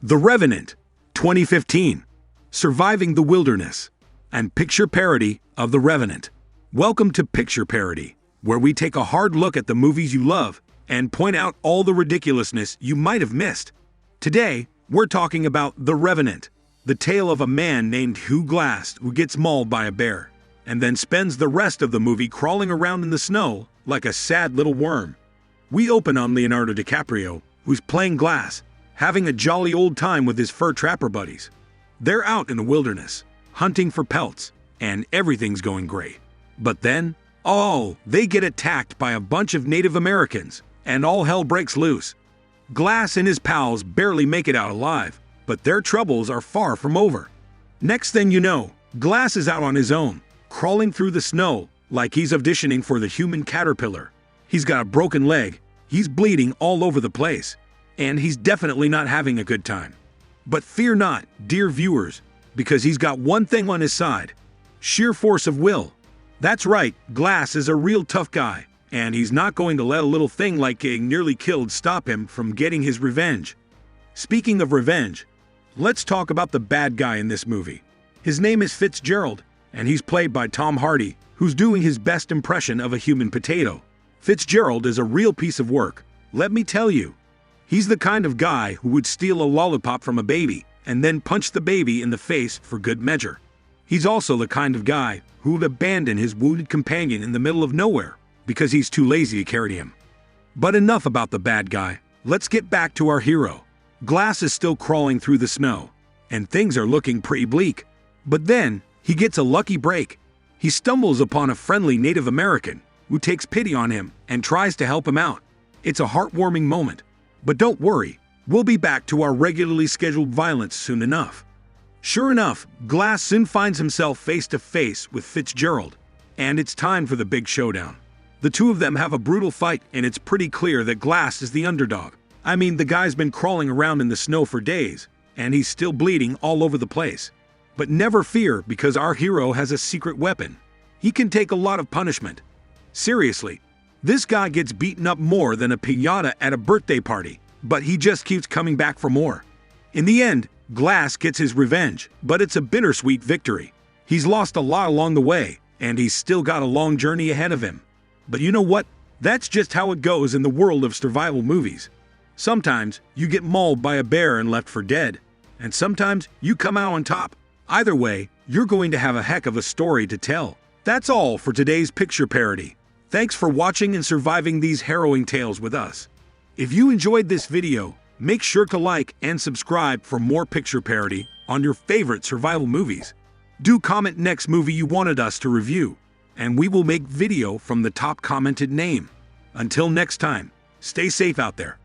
The Revenant, 2015, Surviving the Wilderness, and Picture Parody of The Revenant. Welcome to Picture Parody, where we take a hard look at the movies you love and point out all the ridiculousness you might have missed. Today, we're talking about The Revenant, the tale of a man named Hugh Glass who gets mauled by a bear, and then spends the rest of the movie crawling around in the snow like a sad little worm. We open on Leonardo DiCaprio, who's playing Glass, having a jolly old time with his fur trapper buddies. They're out in the wilderness, hunting for pelts, and everything's going great. But then, they get attacked by a bunch of Native Americans, and all hell breaks loose. Glass and his pals barely make it out alive, but their troubles are far from over. Next thing you know, Glass is out on his own, crawling through the snow like he's auditioning for the human caterpillar. He's got a broken leg, he's bleeding all over the place, and he's definitely not having a good time. But fear not, dear viewers, because he's got one thing on his side: sheer force of will. That's right, Glass is a real tough guy, and he's not going to let a little thing like getting nearly killed stop him from getting his revenge. Speaking of revenge, let's talk about the bad guy in this movie. His name is Fitzgerald, and he's played by Tom Hardy, who's doing his best impression of a human potato. Fitzgerald is a real piece of work, let me tell you. He's the kind of guy who would steal a lollipop from a baby and then punch the baby in the face for good measure. He's also the kind of guy who would abandon his wounded companion in the middle of nowhere because he's too lazy to carry him. But enough about the bad guy, let's get back to our hero. Glass is still crawling through the snow, and things are looking pretty bleak. But then, he gets a lucky break. He stumbles upon a friendly Native American who takes pity on him and tries to help him out. It's a heartwarming moment. But don't worry, we'll be back to our regularly scheduled violence soon enough. Sure enough, Glass soon finds himself face to face with Fitzgerald, and it's time for the big showdown. The two of them have a brutal fight, and it's pretty clear that Glass is the underdog. I mean, the guy's been crawling around in the snow for days, and he's still bleeding all over the place. But never fear, because our hero has a secret weapon. He can take a lot of punishment. Seriously, this guy gets beaten up more than a piñata at a birthday party, but he just keeps coming back for more. In the end, Glass gets his revenge, but it's a bittersweet victory. He's lost a lot along the way, and he's still got a long journey ahead of him. But you know what? That's just how it goes in the world of survival movies. Sometimes you get mauled by a bear and left for dead, and sometimes you come out on top. Either way, you're going to have a heck of a story to tell. That's all for today's Picture Parody. Thanks for watching and surviving these harrowing tales with us. If you enjoyed this video, make sure to like and subscribe for more Picture Parody on your favorite survival movies. Do comment next movie you wanted us to review, and we will make video from the top commented name. Until next time, stay safe out there.